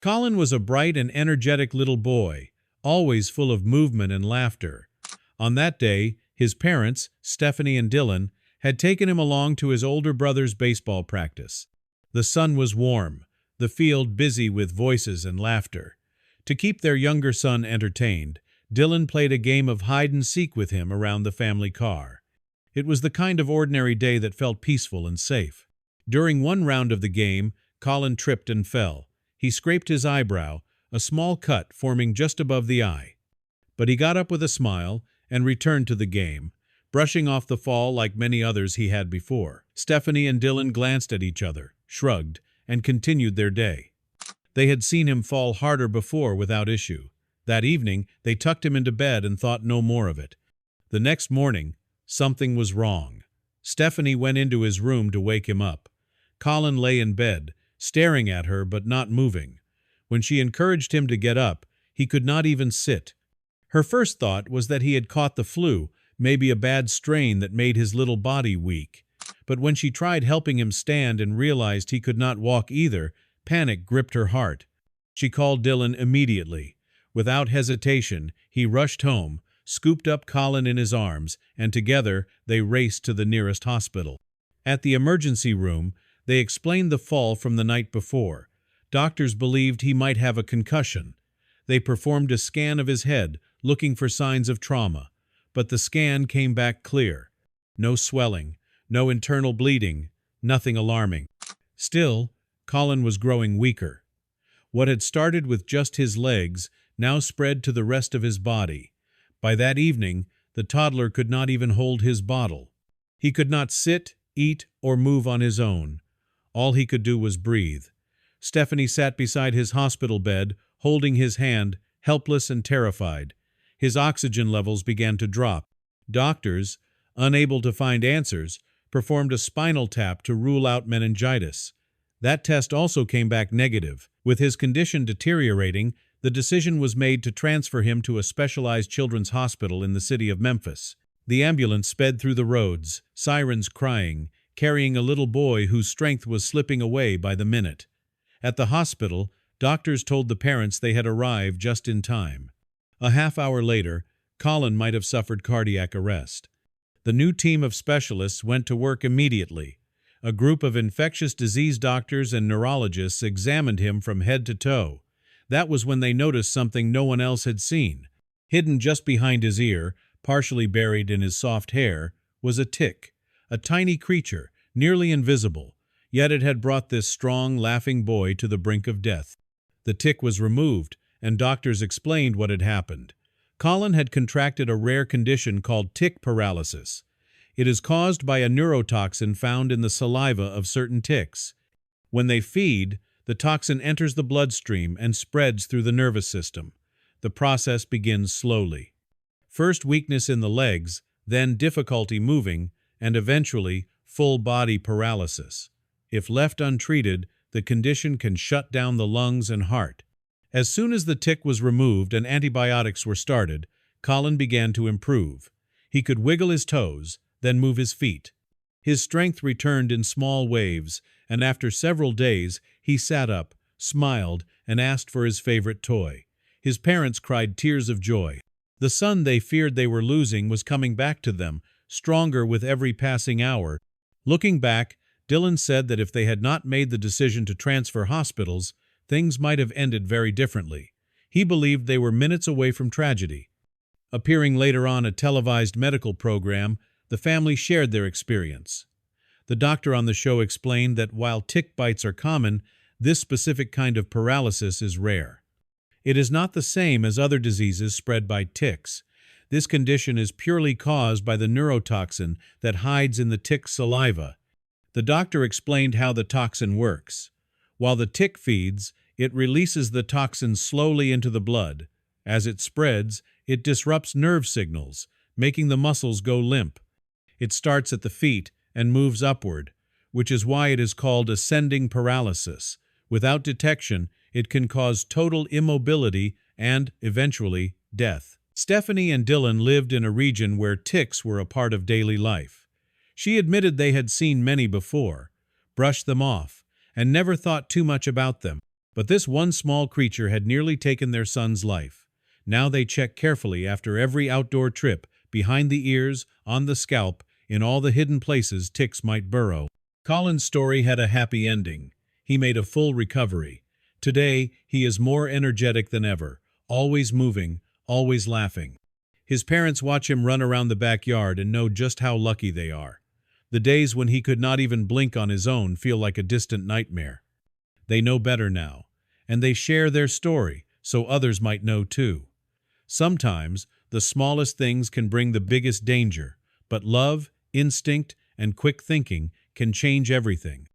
Colin was a bright and energetic little boy, always full of movement and laughter. On that day, his parents, Stephanie and Dylan, had taken him along to his older brother's baseball practice. The sun was warm, the field busy with voices and laughter. To keep their younger son entertained, Dylan played a game of hide-and-seek with him around the family car. It was the kind of ordinary day that felt peaceful and safe. During one round of the game, Colin tripped and fell. He scraped his eyebrow, a small cut forming just above the eye. But he got up with a smile and returned to the game, brushing off the fall like many others he had before. Stephanie and Dylan glanced at each other, shrugged, and continued their day. They had seen him fall harder before without issue. That evening, they tucked him into bed and thought no more of it. The next morning, something was wrong. Stephanie went into his room to wake him up. Colin lay in bed, staring at her but not moving. When she encouraged him to get up, he could not even sit. Her first thought was that he had caught the flu, maybe a bad strain that made his little body weak. But when she tried helping him stand and realized he could not walk either, panic gripped her heart. She called Dylan immediately. Without hesitation, he rushed home, scooped up Colin in his arms, and together they raced to the nearest hospital. At the emergency room, they explained the fall from the night before. Doctors believed he might have a concussion. They performed a scan of his head, looking for signs of trauma. But the scan came back clear. No swelling, no internal bleeding, nothing alarming. Still, Colin was growing weaker. What had started with just his legs now spread to the rest of his body. By that evening, the toddler could not even hold his bottle. He could not sit, eat, or move on his own. All he could do was breathe. Stephanie sat beside his hospital bed, holding his hand, helpless and terrified. His oxygen levels began to drop. Doctors, unable to find answers, performed a spinal tap to rule out meningitis. That test also came back negative. With his condition deteriorating, the decision was made to transfer him to a specialized children's hospital in the city of Memphis. The ambulance sped through the roads, sirens crying, carrying a little boy whose strength was slipping away by the minute. At the hospital, doctors told the parents they had arrived just in time. A half-hour later, Colin might have suffered cardiac arrest. The new team of specialists went to work immediately. A group of infectious disease doctors and neurologists examined him from head to toe. That was when they noticed something no one else had seen. Hidden just behind his ear, partially buried in his soft hair, was a tick, a tiny creature, nearly invisible, yet it had brought this strong, laughing boy to the brink of death. The tick was removed, and doctors explained what had happened. Colin had contracted a rare condition called tick paralysis. It is caused by a neurotoxin found in the saliva of certain ticks. When they feed, the toxin enters the bloodstream and spreads through the nervous system. The process begins slowly. First weakness in the legs, then difficulty moving, and eventually full body paralysis. If left untreated, the condition can shut down the lungs and heart. As soon as the tick was removed and antibiotics were started, Colin began to improve. He could wiggle his toes, then move his feet. His strength returned in small waves, and after several days, he sat up, smiled, and asked for his favorite toy. His parents cried tears of joy. The son they feared they were losing was coming back to them, stronger with every passing hour. Looking back, Dylan said that if they had not made the decision to transfer hospitals, things might have ended very differently. He believed they were minutes away from tragedy. Appearing later on a televised medical program, the family shared their experience. The doctor on the show explained that while tick bites are common, this specific kind of paralysis is rare. It is not the same as other diseases spread by ticks. This condition is purely caused by the neurotoxin that hides in the tick's saliva. The doctor explained how the toxin works. While the tick feeds, it releases the toxin slowly into the blood. As it spreads, it disrupts nerve signals, making the muscles go limp. It starts at the feet and moves upward, which is why it is called ascending paralysis. Without detection, it can cause total immobility and, eventually, death. Stephanie and Dylan lived in a region where ticks were a part of daily life. She admitted they had seen many before, brushed them off, and never thought too much about them. But this one small creature had nearly taken their son's life. Now they check carefully after every outdoor trip, behind the ears, on the scalp, in all the hidden places ticks might burrow. Colin's story had a happy ending. He made a full recovery. Today, he is more energetic than ever, always moving, always laughing. His parents watch him run around the backyard and know just how lucky they are. The days when he could not even blink on his own feel like a distant nightmare. They know better now, and they share their story so others might know too. Sometimes, the smallest things can bring the biggest danger, but love, instinct, and quick thinking can change everything.